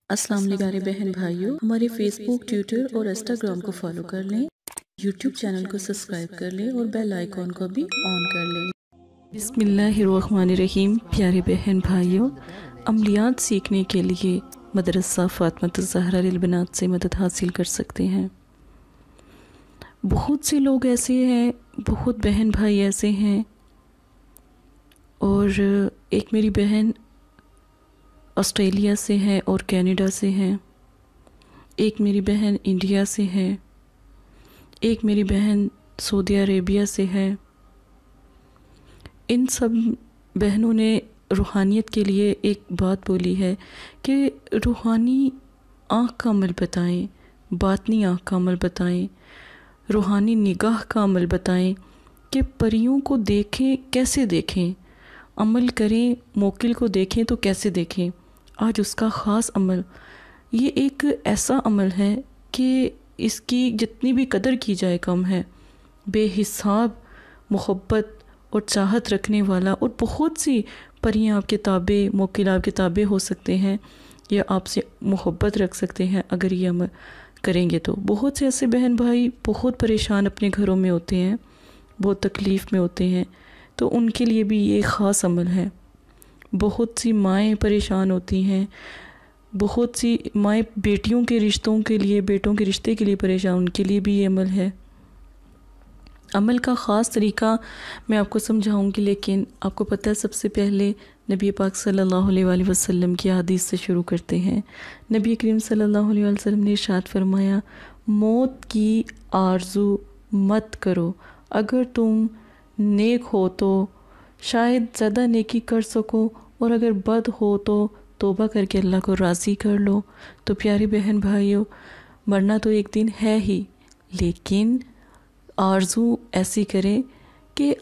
السلام علیکم پیارے بہن بھائیوں، ہمارے فیس بک، ٹویٹر اور انسٹاگرام کو فالو کر لیں، یوٹیوب چینل کو سبسکرائب کر لیں اور بیل آئیکن کو بھی آن کر لیں۔ بسم اللہ الرحمن الرحیم۔ پیارے بہن بھائیوں، عملیات سیکھنے کے لیے مدرسہ فاطمۃ الزہرا للبنات سے مدد حاصل کر سکتے ہیں۔ بہت سے لوگ ایسے ہیں، بہت بہن بھائی ایسے ہیں، اور ایک میری بہن آسٹریلیا سے ہے اور کینیڈا سے ہے، ایک میری بہن انڈیا سے ہے، ایک میری بہن سعودی عربیہ سے ہے۔ ان سب بہنوں نے روحانیت کے لیے ایک بات بولی ہے کہ روحانی آنکھ کا عمل بتائیں، باطنی آنکھ کا عمل بتائیں، روحانی نگاہ کا عمل بتائیں کہ پریوں کو دیکھیں، کیسے دیکھیں، عمل کریں، موکل کو دیکھیں تو کیسے دیکھیں۔ آج اس کا خاص عمل، یہ ایک ایسا عمل ہے کہ اس کی جتنی بھی قدر کی جائے کم ہے۔ بے حساب محبت اور چاہت رکھنے والا، اور بہت سی پریاں آپ کے تابع، موکل آپ کے تابع ہو سکتے ہیں یا آپ سے محبت رکھ سکتے ہیں اگر یہ عمل کریں گے تو۔ بہت سے ایسے بہن بھائی بہت پریشان اپنے گھروں میں ہوتے ہیں، بہت تکلیف میں ہوتے ہیں، تو ان کے لیے بھی یہ خاص عمل ہے۔ بہت سی مائیں پریشان ہوتی ہیں، بہت سی مائیں بیٹیوں کے رشتوں کے لیے، بیٹوں کے رشتے کے لیے پریشان، ان کے لیے بھی یہ عمل ہے۔ عمل کا خاص طریقہ میں آپ کو سمجھاؤں گی، لیکن آپ کو پتہ ہے سب سے پہلے نبی پاک صلی اللہ علیہ وآلہ وسلم کی حدیث سے شروع کرتے ہیں۔ نبی کریم صلی اللہ علیہ وآلہ وسلم نے ارشاد فرمایا، موت کی آرزو مت کرو، اگر تم نیک ہو تو شاید زیادہ نیکی کر سکو، اور اگر بد ہو تو توبہ کر کے اللہ کو راضی کر لو۔ تو پیارے بہن بھائیوں، مرنا تو ایک دن ہے ہی، لیکن آرزو ایسی کریں کہ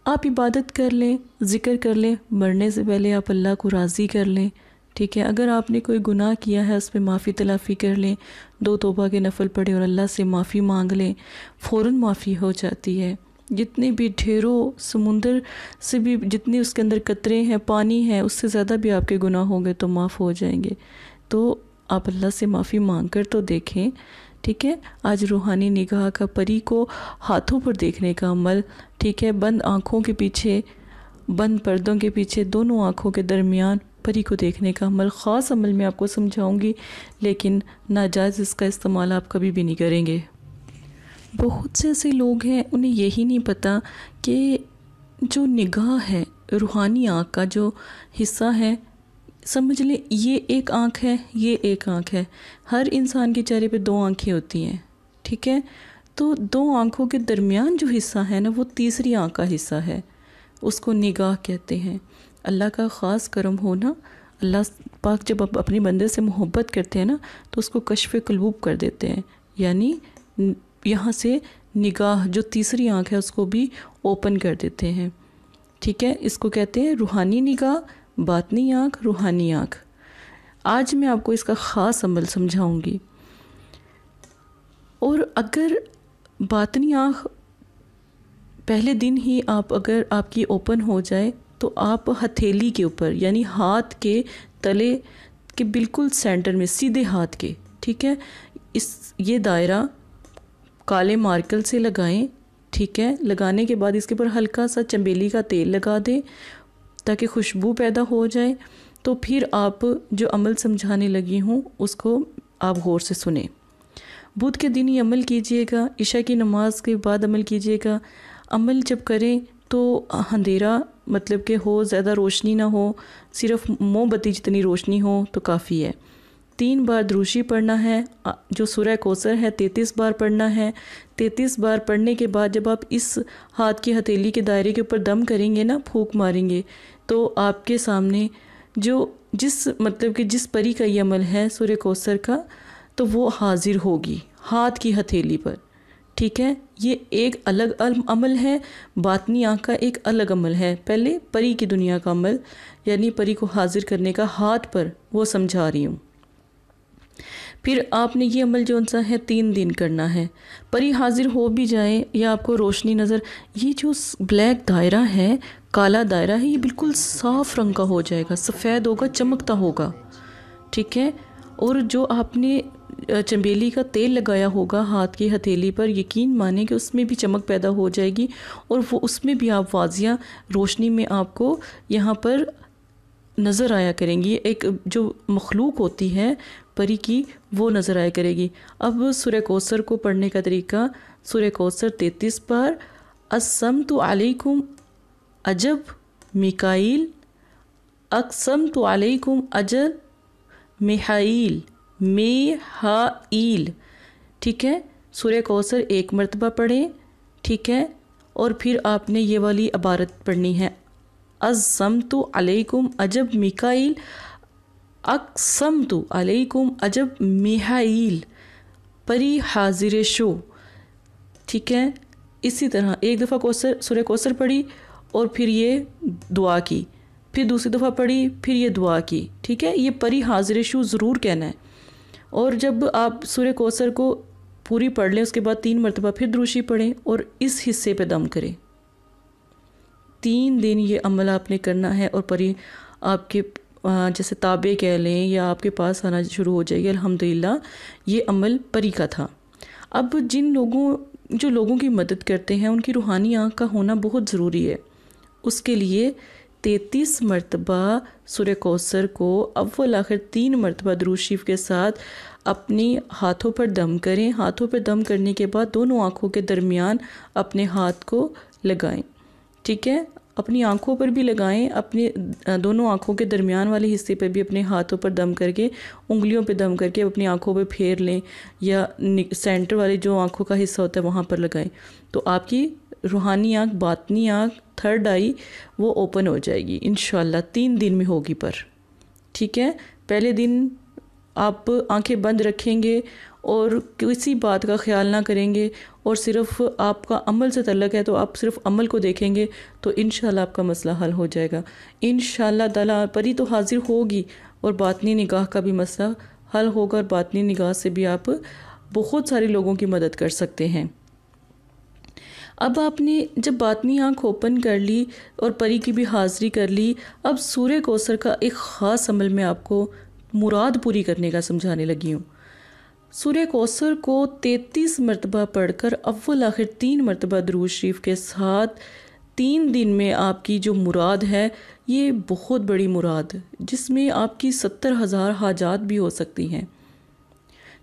آپ عبادت کر لیں، ذکر کر لیں، مرنے سے پہلے آپ اللہ کو راضی کر لیں، ٹھیک ہے۔ اگر آپ نے کوئی گناہ کیا ہے اس پہ معافی تلافی کر لیں، 2 توبہ کے نفل پڑھیں اور اللہ سے معافی مانگ لیں، فوراً معافی ہو جاتی ہے۔ جتنے بھی ڈھیروں سمندر سے بھی جتنے اس کے اندر قطرے ہیں، پانی ہے، اس سے زیادہ بھی آپ کے گناہ ہوں گے تو معاف ہو جائیں گے۔ تو آپ اللہ سے معافی مانگ کر تو دیکھیں، ٹھیک ہے۔ آج روحانی نگاہ کا، پری کو ہاتھوں پر دیکھنے کا عمل، ٹھیک ہے، بند آنکھوں کے پیچھے، بند پردوں کے پیچھے، دونوں آنکھوں کے درمیان پری کو دیکھنے کا عمل، خاص عمل میں آپ کو سمجھاؤں گی، لیکن ناجائز اس کا استعمال آپ کبھی بھی نہیں کریں گے۔ بہت سے ایسے لوگ ہیں انہیں یہی نہیں پتہ کہ جو نگاہ ہے، روحانی آنکھ کا جو حصہ ہے، سمجھ لیں یہ ایک آنکھ ہے، یہ ایک آنکھ ہے۔ ہر انسان کے چہرے پہ 2 آنکھیں ہوتی ہیں، ٹھیک ہے۔ تو 2 آنکھوں کے درمیان جو حصہ ہے نا، وہ تیسری آنکھ کا حصہ ہے، اس کو نگاہ کہتے ہیں۔ اللہ کا خاص کرم ہونا، اللہ پاک جب اپنے بندے سے محبت کرتے ہیں نا تو اس کو کشف قلوب کر دیتے ہیں، یعنی یہاں سے نگاہ جو تیسری آنکھ ہے اس کو بھی اوپن کر دیتے ہیں، ٹھیک ہے۔ اس کو کہتے ہیں روحانی نگاہ، باطنی آنکھ، روحانی آنکھ۔ آج میں آپ کو اس کا خاص عمل سمجھاؤں گی۔ اور اگر باطنی آنکھ پہلے دن ہی اگر آپ کی اوپن ہو جائے تو آپ ہتھیلی کے اوپر، یعنی ہاتھ کے تلے کے بالکل سینٹر میں، سیدھے ہاتھ کے، ٹھیک ہے، یہ دائرہ کالے مارکر سے لگائیں، ٹھیک ہے۔ لگانے کے بعد اس کے اوپر ہلکا سا چنبیلی کا تیل لگا دیں تاکہ خوشبو پیدا ہو جائے۔ تو پھر آپ جو عمل سمجھانے لگی ہوں اس کو آپ غور سے سنیں۔ بدھ کے دن یہ عمل کیجئے گا، عشاء کی نماز کے بعد عمل کیجئے گا۔ عمل جب کریں تو اندھیرا مطلب کہ ہو، زیادہ روشنی نہ ہو، صرف موم بتی جتنی روشنی ہو تو کافی ہے۔ 3 بار دروشی پڑھنا ہے، جو سورہ کوثر ہے 33 بار پڑھنا ہے۔ 33 بار پڑھنے کے بعد جب آپ اس ہاتھ کی ہتھیلی کے دائرے کے اوپر دم کریں گے نا، پھونک ماریں گے، تو آپ کے سامنے جس پری کا یہ عمل ہے سورہ کوثر کا، تو وہ حاضر ہوگی ہاتھ کی ہتھیلی پر، ٹھیک ہے۔ یہ ایک الگ عمل ہے، باطنی آنکھ کا ایک الگ عمل ہے۔ پہلے پری کی دنیا کا عمل، یعنی پری کو حاضر کرنے کا ہاتھ پر، وہ سمجھا رہی ہوں۔ پھر آپ نے یہ عمل جو انسا ہے 3 دن کرنا ہے۔ پری حاضر ہو بھی جائیں یا آپ کو روشنی نظر، یہ جو بلیک دائرہ ہے، کالا دائرہ ہے، یہ بالکل صاف رنگ کا ہو جائے گا، سفید ہوگا، چمکتا ہوگا، ٹھیک ہے۔ اور جو آپ نے چنبیلی کا تیل لگایا ہوگا ہاتھ کی ہتھیلی پر، یقین مانیں کہ اس میں بھی چمک پیدا ہو جائے گی، اور وہ اس میں بھی آپ واضح روشنی میں آپ کو یہاں پر نظر آیا کریں گی، ایک جو مخلوق ہوتی ہے پری کی وہ نظر آیا کرے گی۔ اب سورہ کوثر کو پڑھنے کا طریقہ، سورہ کوثر 33 بار، اقسمت علیکم عجب میکائیل، اقسمت علیکم عجب میحائیل، میحائیل، ٹھیک ہے۔ سورہ کوثر 1 مرتبہ پڑھیں، ٹھیک ہے، اور پھر آپ نے یہ والی عبارت پڑھنی ہے، اقسمت علیکم عجب میکائیل، اقسمت علیکم عجب میحائیل، پری حاضر شو، ٹھیک ہے۔ اسی طرح ایک دفعہ سورہ کوثر پڑھی اور پھر یہ دعا کی، پھر دوسری دفعہ پڑھی، پھر یہ دعا کی، ٹھیک ہے۔ یہ پری حاضر شو ضرور کہنا ہے، اور جب آپ سورہ کوثر کو پوری پڑھ لیں اس کے بعد 3 مرتبہ پھر دروشی پڑھیں اور اس حصے پہ دم کریں۔ 3 دن یہ عمل آپ نے کرنا ہے، اور پری آپ کے جیسے تابع کہہ لیں یا آپ کے پاس آنا شروع ہو جائے گی۔ الحمدللہ یہ عمل پری کا تھا۔ اب جو لوگوں کی مدد کرتے ہیں ان کی روحانی آنکھ کا ہونا بہت ضروری ہے۔ اس کے لیے 33 مرتبہ سورہ کوثر کو اول آخر 3 مرتبہ درود شریف کے ساتھ اپنی ہاتھوں پر دم کریں۔ ہاتھوں پر دم کرنے کے بعد دونوں آنکھوں کے درمیان اپنے ہاتھ کو لگائیں، ٹھیک ہے۔ اپنی آنکھوں پر بھی لگائیں، اپنے دونوں آنکھوں کے درمیان والے حصے پہ بھی اپنے ہاتھوں پر دم کر کے، انگلیوں پہ دم کر کے اپنی آنکھوں پہ پھیر لیں، یا سینٹر والے جو آنکھوں کا حصہ ہوتا ہے وہاں پر لگائیں، تو آپ کی روحانی آنکھ، باطنی آنکھ، تھرڈ آئی وہ اوپن ہو جائے گی انشاءاللہ۔ 3 دن میں ہوگی پر، ٹھیک ہے۔ پہلے دن آپ آنکھیں بند رکھیں گے اور کسی بات کا خیال نہ کریں گے، اور صرف آپ کا عمل سے تعلق ہے تو آپ صرف عمل کو دیکھیں گے، تو انشاءاللہ آپ کا مسئلہ حل ہو جائے گا انشاءاللہ تعالیٰ۔ پری تو حاضر ہوگی اور باطنی نگاہ کا بھی مسئلہ حل ہوگا، اور باطنی نگاہ سے بھی آپ بہت سارے لوگوں کی مدد کر سکتے ہیں۔ اب آپ نے جب باطنی آنکھ اوپن کر لی اور پری کی بھی حاضری کر لی، اب سورہ کوثر کا ایک خاص عمل میں آپ کو مراد پوری کرنے کا سمجھانے لگی ہوں۔ سورہ کوثر کو 33 مرتبہ پڑھ کر اول آخر 3 مرتبہ درود شریف کے ساتھ 3 دن میں آپ کی جو مراد ہے یہ بہت بڑی مراد، جس میں آپ کی 70,000 حاجات بھی ہو سکتی ہیں۔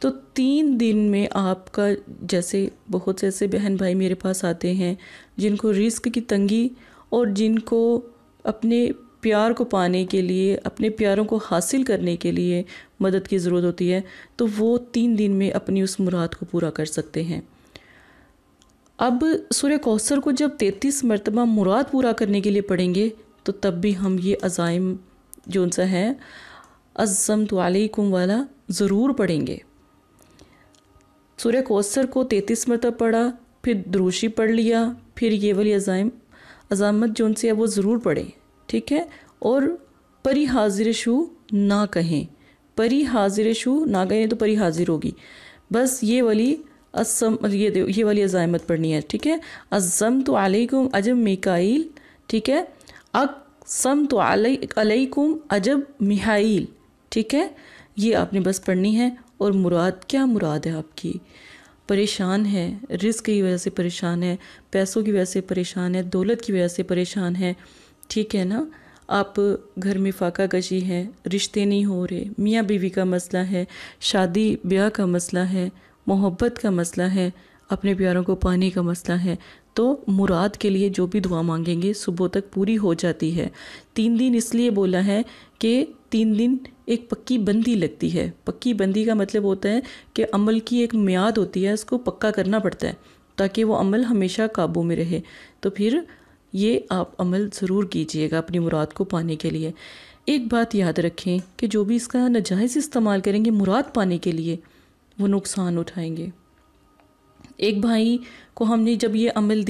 تو 3 دن میں آپ کا، جیسے بہت سے ایسے بہن بھائی میرے پاس آتے ہیں جن کو رزق کی تنگی اور جن کو اپنے پیار کو پانے کے لیے، اپنے پیاروں کو حاصل کرنے کے لیے مدد کی ضرورت ہوتی ہے، تو وہ 3 دن میں اپنی اس مراد کو پورا کر سکتے ہیں۔ اب سورہ کوثر کو جب 33 مرتبہ مراد پورا کرنے کے لیے پڑھیں گے تو تب بھی ہم یہ عزائم جو ان سے ہے اقسمت علیکم والا ضرور پڑھیں گے۔ سورہ کوثر کو 33 مرتبہ پڑھا، پھر دروشی پڑھ لیا، پھر یہ والی عزامت جو ان سے ہے وہ ضرور پڑھیں، ٹھیک ہے۔ اور پری حاضر شو نہ کہیں، پری حاضر شو نہ کہیں تو پری حاضر ہوگی، بس یہ والی عزائمت پڑھنی ہے، ٹھیک ہے۔ اقسمت علیکم عجب میکائیل، ٹھیک ہے۔ اقسمت علیکم عجب میحائیل، ٹھیک ہے۔ یہ آپ نے بس پڑھنی ہے۔ اور مراد کیا مراد ہے آپ کی؟ پریشان ہے، رزق کی وجہ سے پریشان ہے، پیسوں کی وجہ سے پریشان ہے، دولت کی وجہ سے پریشان ہے، ٹھیک ہے نا۔ آپ گھر میں فاقہ کشی ہے، رشتے نہیں ہو رہے، میاں بیوی کا مسئلہ ہے، شادی بیاہ کا مسئلہ ہے، محبت کا مسئلہ ہے، اپنے پیاروں کو پانے کا مسئلہ ہے، تو مراد کے لیے جو بھی دعا مانگیں گے صبح تک پوری ہو جاتی ہے۔ 3 دن اس لیے بولا ہے کہ 3 دن ایک پکی بندی لگتی ہے۔ پکی بندی کا مطلب ہوتا ہے کہ عمل کی ایک میعاد ہوتی ہے، اس کو پکا کرنا پڑتا ہے تاکہ وہ عمل ہمیشہ قابو میں رہے۔ تو پھر یہ آپ عمل ضرور کیجئے گا اپنی مراد کو پانے کے لیے۔ ایک بات یاد رکھیں کہ جو بھی اس کا ناجائز استعمال کریں گے مراد پانے کے لیے وہ نقصان اٹھائیں گے۔ ایک بھائی کو ہم نے جب یہ عمل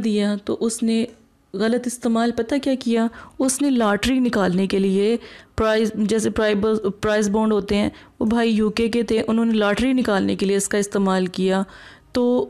دیا تو اس نے غلط استعمال پتہ کیا کیا؟ اس نے لاٹری نکالنے کے لیے جیسے پرائز بونڈ ہوتے ہیں، وہ بھائی UK کے تھے، انہوں نے لاٹری نکالنے کے لیے اس کا استعمال کیا، تو